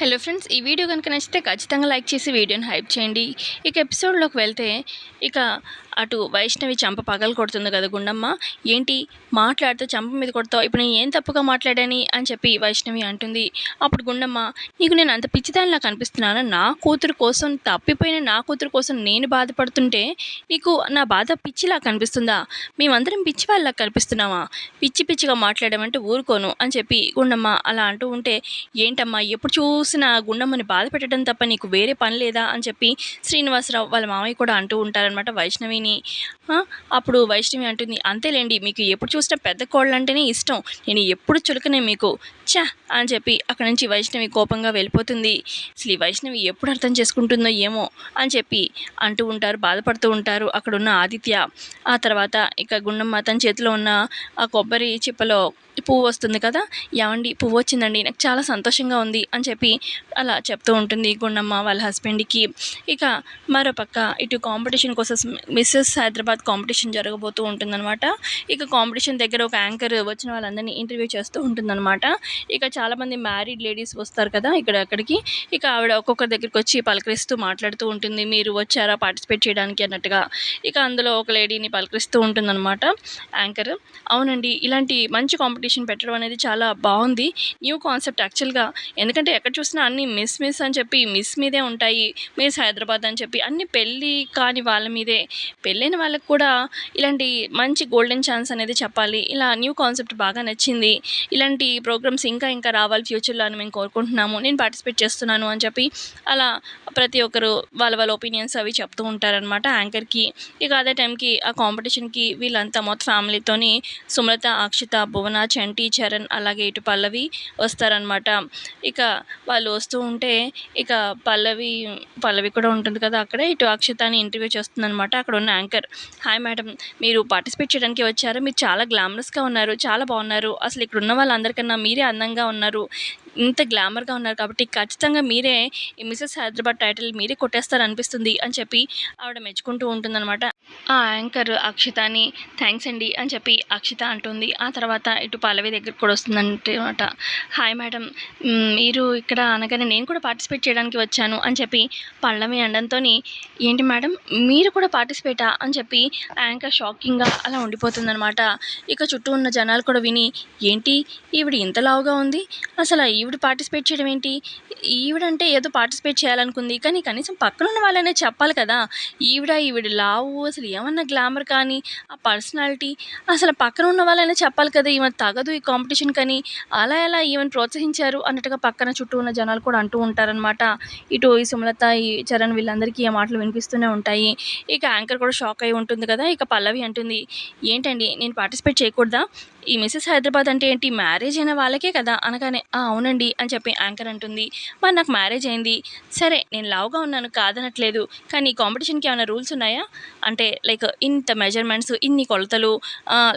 Hello friends, ఈ video కనుక నచ్చితే ఖచ్చితంగా లైక్ చేసి వీడియోని హైప్ చేయండి. ఇక ఎపిసోడ్లోకి వెళ్తే ఇక అటు వైష్ణవి చంప పగలు కొడుతుంది కదా గుండమ్మ. ఏంటి మాట్లాడితే చంప మీద కొడతావు, ఇప్పుడు నేను ఏం తప్పుగా మాట్లాడాని అని చెప్పి వైష్ణవి అంటుంది. అప్పుడు గుండమ్మ, నీకు నేను అంత పిచ్చిదానిలా కనిపిస్తున్నాను? నా కూతురు కోసం, తప్పిపోయిన నా కూతురు కోసం నేను బాధపడుతుంటే నీకు నా బాధ పిచ్చిలా కనిపిస్తుందా? మేమందరం పిచ్చి వాళ్ళలా కనిపిస్తున్నామా? పిచ్చి పిచ్చిగా మాట్లాడామంటే ఊరుకోను అని చెప్పి గుండమ్మ అలా అంటూ ఉంటే, ఏంటమ్మా ఎప్పుడు చూసినా గుండమ్మని బాధ పెట్టడం తప్ప నీకు వేరే పని లేదా అని చెప్పి శ్రీనివాసరావు వాళ్ళ మామయ్య కూడా అంటూ ఉంటారనమాట వైష్ణవిని. అప్పుడు వైష్ణవి అంటుంది, అంతేలేండి, మీకు ఎప్పుడు చూసినా పెద్ద కోళ్ళు అంటేనే ఇష్టం, నేను ఎప్పుడు చులకనే మీకు చా అని చెప్పి అక్కడి నుంచి వైష్ణవి కోపంగా వెళ్ళిపోతుంది. అసలు ఈ వైష్ణవి ఎప్పుడు అర్థం చేసుకుంటుందో ఏమో అని చెప్పి అంటూ ఉంటారు, బాధపడుతూ ఉంటారు అక్కడున్న ఆదిత్య. ఆ తర్వాత ఇక గుండమ్మ తన చేతిలో ఉన్న ఆ కొబ్బరి చిప్పలో పువ్వు వస్తుంది కదా, ఏమండి పువ్వు వచ్చిందండి, నాకు చాలా సంతోషంగా ఉంది అని చెప్పి అలా చెప్తూ ఉంటుంది గుండమ్మ వాళ్ళ హస్బెండ్కి. ఇక మరోపక్క ఇటు కాంపిటీషన్ కోసం మిస్సెస్ హైదరాబాద్ కాంపిటీషన్ జరగబోతూ ఉంటుందన్నమాట. ఇక కాంపిటీషన్ దగ్గర ఒక యాంకర్ వచ్చిన వాళ్ళందరినీ ఇంటర్వ్యూ చేస్తూ ఉంటుందన్నమాట. ఇక చాలామంది మ్యారీడ్ లేడీస్ వస్తారు కదా అక్కడికి. ఇక ఆవిడ ఒక్కొక్కరి దగ్గరికి వచ్చి పలకరిస్తూ మాట్లాడుతూ ఉంటుంది, మీరు వచ్చారా పార్టిసిపేట్ చేయడానికి అన్నట్టుగా. ఇక అందులో ఒక లేడీని పలకరిస్తూ ఉంటుందన్నమాట యాంకర్. అవునండి, ఇలాంటి మంచి కాంపిటీషన్ పెట్టడం అనేది చాలా బాగుంది, న్యూ కాన్సెప్ట్ యాక్చువల్గా. ఎందుకంటే ఎక్కడ చూసినా అన్ని మిస్ అని చెప్పి మిస్ మీదే ఉంటాయి, మిస్ హైదరాబాద్ అని చెప్పి అన్ని పెళ్ళి కాని వాళ్ళ మీదే. పెళ్ళైన వాళ్ళకి కూడా ఇలాంటి మంచి గోల్డెన్ ఛాన్స్ అనేది చెప్పాలి. ఇలా న్యూ కాన్సెప్ట్ బాగా నచ్చింది, ఇలాంటి ప్రోగ్రామ్స్ ఇంకా ఇంకా రావాలి ఫ్యూచర్లో అని మేము కోరుకుంటున్నాము, నేను పార్టిసిపేట్ చేస్తున్నాను అని చెప్పి అలా ప్రతి ఒక్కరు వాళ్ళ వాళ్ళ ఒపీనియన్స్ అవి చెప్తూ ఉంటారనమాట యాంకర్కి. ఇక అదే టైంకి ఆ కాంపిటీషన్కి వీళ్ళంతా మొత్తం ఫ్యామిలీతోని సుమలత, అక్షిత, భువన, చంటి, చరణ్ అలాగే ఇటు పల్లవి వస్తారనమాట. ఇక వాళ్ళు వస్తూ ఉంటే ఇక పల్లవి కూడా ఉంటుంది కదా అక్కడే. ఇటు అక్షితని ఇంటర్వ్యూ చేస్తుందనమాట అక్కడ ఉన్న యాంకర్. హాయ్ మేడం, మీరు పార్టిసిపేట్ చేయడానికి వచ్చారు, మీరు చాలా గ్లామరస్గా ఉన్నారు, చాలా బాగున్నారు, అసలు ఇక్కడ ఉన్న వాళ్ళందరికన్నా మీరే అందంగా ఉన్నారు, ఇంత గ్లామర్గా ఉన్నారు కాబట్టి ఖచ్చితంగా మీరే ఈ మిసెస్ హైదరాబాద్ టైటిల్ మీరే కొట్టేస్తారనిపిస్తుంది అని చెప్పి ఆవిడ మెచ్చుకుంటూ ఉంటుందన్నమాట. ఆ యాంకర్ అక్షితని థ్యాంక్స్ అండి అని చెప్పి అక్షిత అంటుంది. ఆ తర్వాత ఇటు పల్లవి దగ్గరికి కూడా వస్తుందన్నమాట. హాయ్ మేడం, మీరు ఇక్కడ అనగానే నేను కూడా పార్టిసిపేట్ చేయడానికి వచ్చాను అని చెప్పి పల్లవి అనడంతో, ఏంటి మేడం మీరు కూడా పార్టిసిపేటా అని చెప్పి యాంకర్ షాకింగ్గా అలా ఉండిపోతుందన్నమాట. ఇక చుట్టూ ఉన్న జనాలు కూడా విని, ఏంటి ఈవిడ ఇంత లావుగా ఉంది, అసలు ఈవిడ పార్టిసిపేట్ చేయడం ఏంటి, ఈవిడంటే ఏదో పార్టిసిపేట్ చేయాలనుకుంది కానీ కనీసం పక్కనున్న వాళ్ళనే చెప్పాలి కదా, ఈవిడ లావు, అసలు ఏమన్నా గ్లామర్ కానీ ఆ పర్సనాలిటీ, అసలు పక్కన ఉన్న వాళ్ళైనా చెప్పాలి కదా, ఈమె తగదు ఈ కాంపిటీషన్ కానీ, అలా ఎలా ఈమెను ప్రోత్సహించారు అన్నట్టుగా పక్కన చుట్టూ ఉన్న జనాలు కూడా అంటూ ఉంటారనమాట. ఇటు ఈ సుమలత, ఈ చరణ్ వీళ్ళందరికీ ఆ మాటలు వినిపిస్తూనే ఉంటాయి. ఇక యాంకర్ కూడా షాక్ అయి ఉంటుంది కదా. ఇక పల్లవి అంటుంది, ఏంటండి నేను పార్టిసిపేట్ చేయకూడదా, ఈ మిసెస్ హైదరాబాద్ అంటే ఏంటి, మ్యారేజ్ అయిన వాళ్ళకే కదా అనగానే, అవునండి అని చెప్పి యాంకర్ అంటుంది. మరి నాకు మ్యారేజ్ అయింది, సరే నేను లావుగా ఉన్నాను కాదనట్లేదు, కానీ ఈ కాంపిటీషన్కి ఏమైనా రూల్స్ ఉన్నాయా అంటే లైక్ ఇంత మెజర్మెంట్స్, ఇన్ని కొలతలు,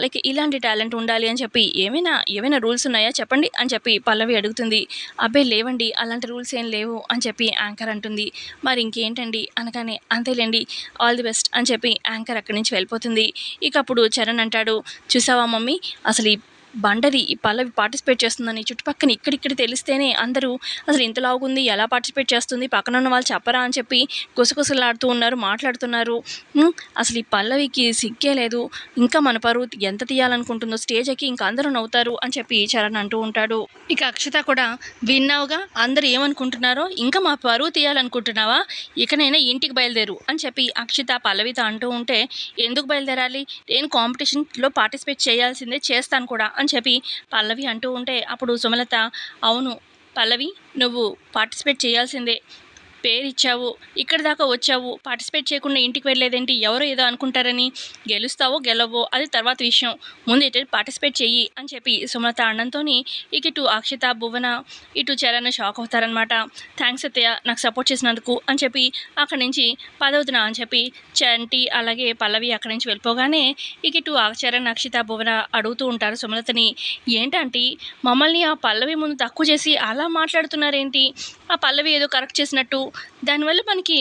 లైక్ ఇలాంటి టాలెంట్ ఉండాలి అని చెప్పి ఏమైనా రూల్స్ ఉన్నాయా చెప్పండి అని చెప్పి పల్లవి అడుగుతుంది. అబ్బాయి లేవండి, అలాంటి రూల్స్ ఏం లేవు అని చెప్పి యాంకర్ అంటుంది. మరి ఇంకేంటండి అనగానే, అంతేలేండి, ఆల్ ది బెస్ట్ అని చెప్పి యాంకర్ అక్కడి నుంచి వెళ్ళిపోతుంది. ఇక అప్పుడు చరణ్ అంటాడు, చూసావా మమ్మీ, అసలు ఈ బండది ఈ పల్లవి పార్టిసిపేట్ చేస్తుందని చుట్టుపక్కన ఇక్కడిక్కడ తెలిస్తేనే అందరూ అసలు ఇంత లావుగుంది, ఎలా పార్టిసిపేట్ చేస్తుంది, పక్కన ఉన్న వాళ్ళు చెప్పరా అని చెప్పి గుసగుసలాడుతూ ఉన్నారు, మాట్లాడుతున్నారు. అసలు ఈ పల్లవికి సిగ్గే లేదు, ఇంకా మన పరువు ఎంత తీయాలనుకుంటుందో స్టేజ్ ఎక్కి ఇంకా అందరూ నవ్వుతారు అని చెప్పి చరణ్ అంటూ ఉంటాడు. ఇక అక్షిత కూడా, విన్నావుగా అందరూ ఏమనుకుంటున్నారో, ఇంకా మా పరువు తీయాలనుకుంటున్నావా, ఇకనైనా ఇంటికి బయలుదేరు అని చెప్పి అక్షిత పల్లవితో అంటూ ఉంటే, ఎందుకు బయలుదేరాలి, నేను కాంపిటీషన్లో పార్టిసిపేట్ చేయాల్సిందే, చేస్తాను కూడా అని చెప్పి పల్లవి అంటూ ఉంటే, అప్పుడు సుమలత, అవును పల్లవి, నువ్వు పార్టిసిపేట్ చేయాల్సిందే, పేరు ఇచ్చావు, ఇక్కడి దాకా వచ్చావు, పార్టిసిపేట్ చేయకుండా ఇంటికి వెళ్ళేదేంటి, ఎవరో ఏదో అనుకుంటారని, గెలుస్తావో గెలవో అది తర్వాత విషయం, ముందు ఇటు పార్టిసిపేట్ చెయ్యి అని చెప్పి సుమలత అనడంతో ఇక ఇటు అక్షిత, భువన, ఇటు చరణ్ షాక్ అవుతారనమాట. థ్యాంక్స్ అత్తయ్య నాకు సపోర్ట్ చేసినందుకు అని చెప్పి అక్కడి నుంచి పదవుతున్నా అని చెప్పి చంటి అలాగే పల్లవి అక్కడి నుంచి వెళ్ళిపోగానే ఇక ఇటు చరణ్, అక్షిత, భువన అడుగుతూ ఉంటారు సుమలతని, ఏంటంటే మమ్మల్ని ఆ పల్లవి ముందు తక్కువ చేసి అలా మాట్లాడుతున్నారేంటి, ఆ పల్లవి ఏదో కరెక్ట్ చేసినట్టు, దానివల్ల మనకి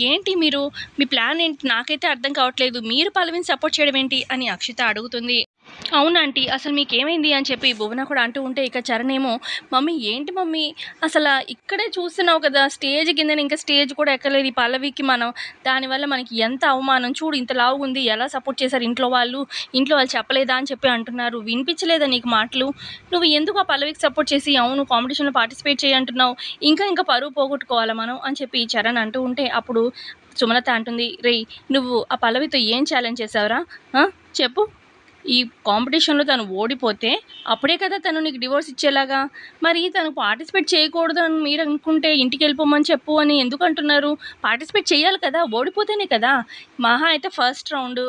ఏంటి, మీ ప్లాన్ ఏంటి, నాకైతే అర్థం కావట్లేదు, మీరు పల్లవిని సపోర్ట్ చేయడం ఏంటి అని అక్షిత అడుగుతుంది. అవునాంటీ అసలు మీకేమైంది అని చెప్పి భువన కూడా అంటూ ఉంటే, ఇక చరణ్ ఏమో, మమ్మీ ఏంటి మమ్మీ అసల ఇక్కడే చూస్తున్నావు కదా, స్టేజ్ కిందన ఇంకా స్టేజ్ కూడా ఎక్కలేదు ఈ పల్లవికి మనం, దానివల్ల మనకి ఎంత అవమానం, చూడు ఇంత లావుగుంది, ఎలా సపోర్ట్ చేశారు ఇంట్లో వాళ్ళు చెప్పలేదా అని చెప్పి అంటున్నారు, వినిపించలేదా నీకు మాటలు, నువ్వు ఎందుకు ఆ పల్లవికి సపోర్ట్ చేసి అవును కాంపిటీషన్లో పార్టిసిపేట్ చేయి అంటున్నావు, ఇంకా పరువు పోగొట్టుకోవాలా మనం అని చెప్పి చరణ్ అంటూ ఉంటే, అప్పుడు సుమలత అంటుంది, రేయ్ నువ్వు ఆ పల్లవితో ఏం ఛాలెంజ్ చేసావురా, చెప్పు, ఈ కాంపిటీషన్‌లో తను ఓడిపోతే అప్పుడే కదా తను నీకు డివోర్స్ ఇచ్చేలాగా. మరి తను పార్టిసిపేట్ చేయకూడదు అని మీరనుకుంటే ఇంటికెళ్ళిపోమని చెప్పు అని ఎందుకంటున్నారు? పార్టిసిపేట్ చేయాలి కదా! ఓడిపోతేనే కదా! మహా అయితే ఫస్ట్ రౌండు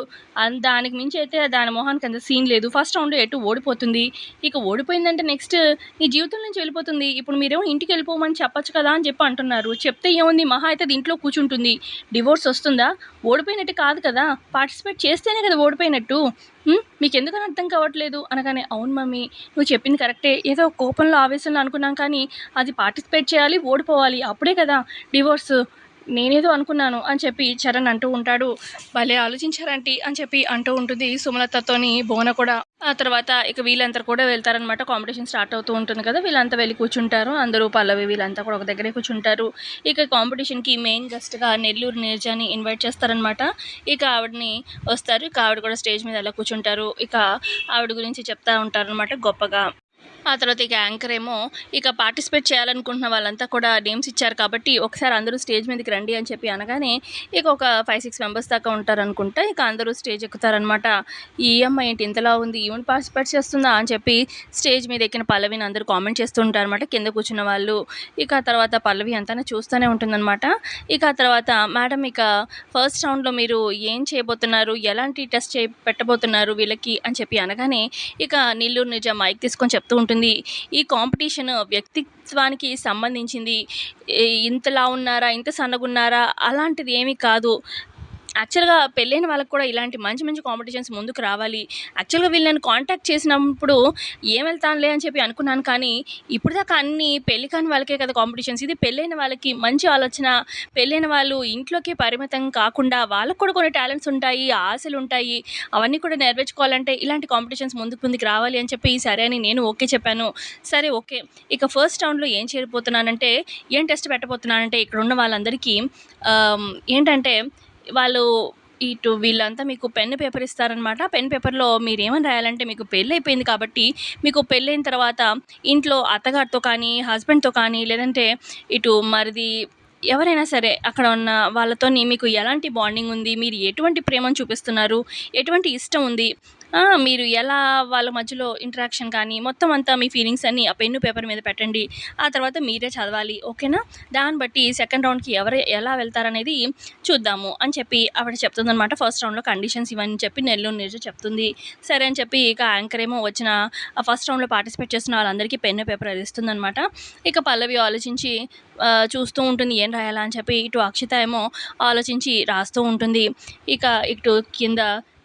దానికి మించి అయితే దాని మొహానికి అంత సీన్ లేదు. ఫస్ట్ రౌండ్ ఎటు ఓడిపోతుంది. ఇక ఓడిపోయిందంటే నెక్స్ట్ నీ జీవితం నుంచి వెళ్ళిపోతుంది. ఇప్పుడు మీరేమో ఇంటికెళ్ళిపోమని చెప్పొచ్చు కదా అని చెప్పి అంటున్నారు. చెప్తే ఏముంది మహా అయితే అది ఇంట్లో కూర్చుంటుంది. డివోర్స్ వస్తుందా? ఓడిపోయినట్టు కాదు కదా! పార్టిసిపేట్ చేస్తేనే కదా ఓడిపోయినట్టు. మీకెందుకని అర్థం కావట్లేదు అనగానే, అవును మమ్మీ నువ్వు చెప్పింది కరెక్టే, ఏదో కోపంలో ఆవేశంలో అనుకున్నాం కానీ అది పార్టిసిపేట్ చేయాలి, ఓడిపోవాలి, అప్పుడే కదా డివోర్స్, నేనేదో అనుకున్నాను అని చెప్పి చరణ్ అంటూ ఉంటాడు. భలే ఆలోచించారంటీ అని చెప్పి అంటూ ఉంటుంది సుమలతతోని భువన కూడా. ఆ తర్వాత ఇక వీళ్ళంతా కూడా వెళ్తారనమాట. కాంపిటీషన్ స్టార్ట్ అవుతూ ఉంటుంది కదా, వీళ్ళంతా వెళ్ళి కూర్చుంటారు. అందరూ పల్లవి వీళ్ళంతా కూడా ఒక దగ్గరే కూర్చుంటారు. ఇక కాంపిటీషన్కి మెయిన్ గెస్ట్గా నెల్లూరు నీరజని ఇన్వైట్ చేస్తారనమాట. ఇక ఆవిడని వస్తారు. ఇక ఆవిడ కూడా స్టేజ్ మీద అలా కూర్చుంటారు. ఇక ఆవిడ గురించి చెప్తా ఉంటారనమాట గొప్పగా. ఆ తర్వాత ఇక యాంకర్ ఏమో, ఇక పార్టిసిపేట్ చేయాలనుకుంటున్న వాళ్ళంతా కూడా నేమ్స్ ఇచ్చారు కాబట్టి ఒకసారి అందరూ స్టేజ్ మీదకి రండి అని చెప్పి అనగానే, ఇక ఒక 5-6 మెంబర్స్ దాకా ఉంటారనుకుంటా. ఇక అందరూ స్టేజ్ ఎక్కుతారనమాట. ఈ అమ్మాయి ఏంటి ఇంతలా ఉంది, ఈవెన్ పార్టిసిపేట్ చేస్తుందా అని చెప్పి స్టేజ్ మీద ఎక్కిన పల్లవిని అందరూ కామెంట్ చేస్తూ ఉంటారనమాట కింద కూర్చున్న వాళ్ళు. ఇక ఆ తర్వాత పల్లవి అంతానే చూస్తూనే ఉంటుందన్నమాట. ఇక ఆ తర్వాత మేడం ఇక ఫస్ట్ రౌండ్లో మీరు ఏం చేయబోతున్నారు, ఎలాంటి టెస్ట్ పెట్టబోతున్నారు వీళ్ళకి అని చెప్పి అనగానే, ఇక నెల్లూరు నిజం మైక్ తీసుకొని చెప్తూ ఉంటుంది, ఈ కాంపిటీషన్ వ్యక్తిత్వానికి సంబంధించింది, ఇంతలా ఉన్నారా ఇంత సన్నగున్నారా అలాంటిది ఏమీ కాదు, యాక్చువల్గా పెళ్ళైన వాళ్ళకి కూడా ఇలాంటి మంచి మంచి కాంపిటీషన్స్ ముందుకు రావాలి. యాక్చువల్గా వీళ్ళు నన్ను కాంటాక్ట్ చేసినప్పుడు ఏం వెళ్తానులే అని చెప్పి అనుకున్నాను, కానీ ఇప్పుడు దాకా అన్ని పెళ్ళి కాని వాళ్ళకే కదా కాంపిటీషన్స్, ఇది పెళ్ళైన వాళ్ళకి మంచి ఆలోచన, పెళ్ళైన వాళ్ళు ఇంట్లోకి పరిమితం కాకుండా వాళ్ళకు కూడా కొన్ని టాలెంట్స్ ఉంటాయి, ఆశలు ఉంటాయి, అవన్నీ కూడా నెరవేర్చుకోవాలంటే ఇలాంటి కాంపిటీషన్స్ ముందుకు రావాలి అని చెప్పి సరే అని నేను ఓకే చెప్పాను. సరే ఓకే, ఇక ఫస్ట్ రౌండ్లో ఏం చేయబోతున్నానంటే, ఏం టెస్ట్ పెట్టబోతున్నానంటే ఇక్కడ ఉన్న వాళ్ళందరికీ ఏంటంటే, వాళ్ళు ఇటు వీళ్ళంతా మీకు పెన్ పేపర్ ఇస్తారనమాట. పెన్ పేపర్లో మీరేమని రాయాలంటే, మీకు పెళ్ళైపోయింది కాబట్టి మీకు పెళ్ళైన తర్వాత ఇంట్లో అత్తగారితో కానీ హస్బెండ్తో కానీ లేదంటే ఇటు మరిది ఎవరైనా సరే అక్కడ ఉన్న వాళ్ళతోని మీకు ఎలాంటి బాండింగ్ ఉంది, మీరు ఎటువంటి ప్రేమను చూపిస్తున్నారు, ఎటువంటి ఇష్టం ఉంది, మీరు ఎలా వాళ్ళ మధ్యలో ఇంటరాక్షన్ కానీ మొత్తం అంతా మీ ఫీలింగ్స్ అన్నీ ఆ పెన్ను పేపర్ మీద పెట్టండి. ఆ తర్వాత మీరే చదవాలి, ఓకేనా? దాన్ని బట్టి సెకండ్ రౌండ్కి ఎవరు ఎలా వెళ్తారనేది చూద్దాము అని చెప్పి ఆవిడ చెప్తుందనమాట. ఫస్ట్ రౌండ్లో కండిషన్స్ ఇవన్నీ చెప్పి నెల్లూరు నీరజ చెప్తుంది. సరే అని చెప్పి ఇక యాంకర్ ఏమో వచ్చిన ఫస్ట్ రౌండ్లో పార్టిసిపేట్ చేస్తున్న వాళ్ళందరికీ పెన్ను పేపర్ అది ఇస్తుందనమాట. ఇక పల్లవి ఆలోచించి చూస్తూ ఉంటుంది ఏం రాయాలా అని చెప్పి. ఇటు అక్షిత ఏమో ఆలోచించి రాస్తూ ఉంటుంది. ఇక ఇటు కింద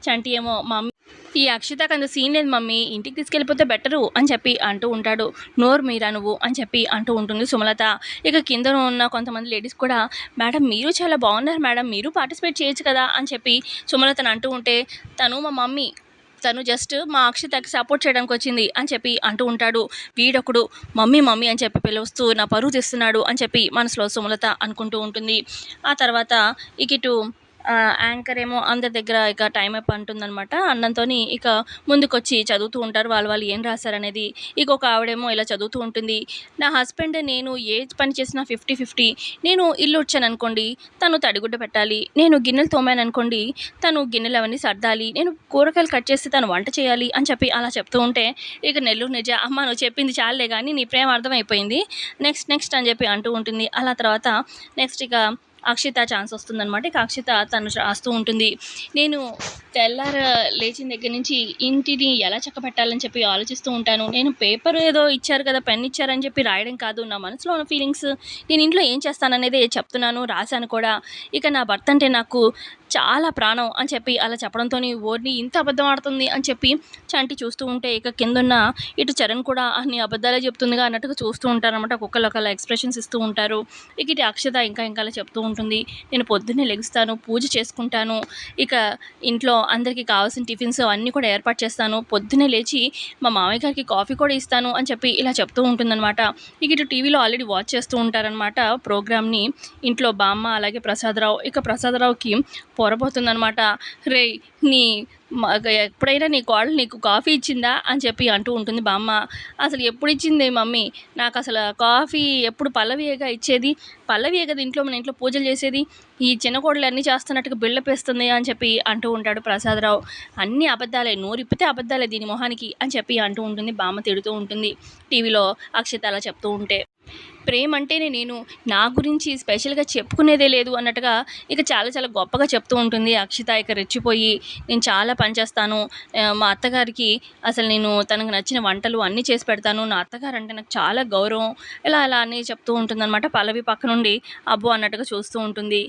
చంటి ఏమో, మమ్మీ ఈ అక్షితకు అంత సీన్ లేదు మమ్మీ, ఇంటికి తీసుకెళ్ళిపోతే బెటరు అని చెప్పి అంటూ ఉంటాడు. నోరు మీరా నువ్వు అని చెప్పి అంటూ ఉంటుంది సుమలత. ఇక కింద ఉన్న కొంతమంది లేడీస్ కూడా, మేడం మీరు చాలా బాగున్నారు మేడం, మీరు పార్టిసిపేట్ చేయొచ్చు కదా అని చెప్పి సుమలతను అంటూ ఉంటే, తను మా మమ్మీ, తను జస్ట్ మా అక్షితకి సపోర్ట్ చేయడానికి వచ్చింది అని చెప్పి అంటూ ఉంటాడు. వీడొకడు మమ్మీ మమ్మీ అని చెప్పి పిలుస్తూ నా పరువు తీస్తున్నాడు అని చెప్పి మనసులో సుమలత అనుకుంటూ ఉంటుంది. ఆ తర్వాత ఇక ఇటు యాంకర్ ఏమో అందరి దగ్గర ఇక టైం అప్ అంటుందన్నమాట. అన్నంతోని ఇక ముందుకొచ్చి చదువుతూ ఉంటారు వాళ్ళు ఏం రాశారనేది. ఇక ఒక ఆవిడేమో ఇలా చదువుతూ ఉంటుంది, నా హస్బెండ్ నేను ఏ పని చేసినా 50-50, నేను ఇల్లు ఉడ్చాననుకోండి తను తడిగుడ్డ పెట్టాలి, నేను గిన్నెలు తోమాననుకోండి తను గిన్నెలు అవన్నీ సర్దాలి, నేను కూరగాయలు కట్ చేస్తే తను వంట చేయాలి అని చెప్పి అలా చెప్తూ ఉంటే, ఇక నెల్లూరు నిజ, అమ్మ నువ్వు చెప్పింది చాలే కానీ నీ ప్రేమ అర్థమైపోయింది, నెక్స్ట్ అని చెప్పి అంటూ ఉంటుంది. అలా తర్వాత నెక్స్ట్ ఇక అక్షిత ఛాన్స్ వస్తుందనమాట. ఇక అక్షిత తను రాస్తూ ఉంటుంది, నేను లేచిన దగ్గర నుంచి ఇంటిని ఎలా చక్కబెట్టాలని చెప్పి ఆలోచిస్తూ ఉంటాను, నేను పేపర్ ఏదో ఇచ్చారు కదా పెన్ ఇచ్చారని చెప్పి రాయడం కాదు, నా మనసులో ఉన్న ఫీలింగ్స్ నేను ఇంట్లో ఏం చేస్తాననేది చెప్తున్నాను, రాశాను కూడా. ఇక నా భర్త అంటే నాకు చాలా ప్రాణం అని చెప్పి అలా చెప్పడంతో ఓర్ని ఇంత అబద్ధం ఆడుతుంది అని చెప్పి చంటి చూస్తూ ఉంటే, ఇక కిందున్న ఇటు చరణ్ కూడా అన్ని అబద్ధాలే చెప్తుందిగా అన్నట్టుగా చూస్తూ ఉంటారనమాట. ఒక్కొక్కరు ఒకళ్ళ ఎక్స్ప్రెషన్స్ ఇస్తూ ఉంటారు. ఇక ఇటు అక్షత ఇంకా అలా చెప్తూ ఉంటుంది. నేను పొద్దున్నే లెగుస్తాను, పూజ చేసుకుంటాను. ఇక ఇంట్లో అందరికీ కావాల్సిన టిఫిన్స్ అన్నీ కూడా ఏర్పాటు చేస్తాను. పొద్దున్నే లేచి మా మామయ్య గారికి కాఫీ కూడా ఇస్తాను అని చెప్పి ఇలా చెప్తూ ఉంటుందనమాట. ఇక ఇటు టీవీలో ఆల్రెడీ వాచ్ చేస్తూ ఉంటారనమాట ప్రోగ్రామ్‌ని. ఇంట్లో బామ్మ అలాగే ప్రసాదరావు. ఇక ప్రసాదరావుకి పొరపోతుందనమాట. "రేయ్! నీ ఎప్పుడైనా నీ కోడలు నీకు కాఫీ ఇచ్చిందా?" అని చెప్పి అంటూ ఉంటుంది బామ్మ. "అసలు ఎప్పుడిచ్చిందే మమ్మీ? నాకసల కాఫీ ఎప్పుడు పల్లవియేగా ఇచ్చేది. పల్లవియే కదా మన ఇంట్లో పూజలు చేసేది. ఈ చిన్న కోడలు అన్నీ చేస్తున్నట్టుగా బిల్డప్ ఇస్తుంది" అని చెప్పి అంటూ ఉంటాడు ప్రసాదరావు. "అన్నీ అబద్ధాలే, నోరిప్పితే అబద్ధాలే దీని మొహానికి" అని చెప్పి అంటూ ఉంటుంది. బామ్మ తిడుతూ ఉంటుంది టీవీలో అక్షత అలా చెప్తూ ఉంటే. ప్రేమంటేనే నేను నా గురించి స్పెషల్‌గా చెప్పుకునేదే లేదు అన్నట్టుగా ఇక చాలా చాలా గొప్పగా చెప్తూ ఉంటుంది అక్షిత. ఇక రెచ్చిపోయి నేను చాలా పని చేస్తాను. మా అత్తగారికి అసలు నేను తనకు నచ్చిన వంటలు అన్నీ చేసి పెడతాను. నా అత్తగారంటే నాకు చాలా గౌరవం. ఇలా ఇలా అని చెప్తూ ఉంటుందనమాట. పల్లవి పక్క నుండి అబ్బో అన్నట్టుగా చూస్తూ ఉంటుంది.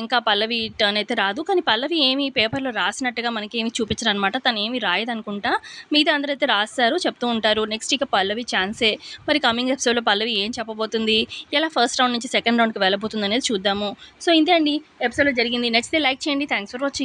ఇంకా పల్లవి టర్న్ అయితే రాదు. కానీ పల్లవి ఏమి పేపర్‌లో రాసినట్టుగా మనకేమి చూపించరనమాట. తనేమి రాయదనుకుంటా. మిగతా అందరైతే రాస్తారు, చెప్తూ ఉంటారు. నెక్స్ట్ ఇక పల్లవి ఛాన్సే. మరి కమింగ్ ఎపిసోడ్‌లో పల్లవి ఏం చెప్పబోతుంది? ఎలా ఫస్ట్ రౌండ్ నుంచి సెకండ్ రౌండ్‌కి వెళ్ళబోతుందనేది చూద్దాము. సో ఇంతే అండి ఎపిసోడ్‌లో జరిగింది. నచ్చితే లైక్ చేయండి. Thanks for watching.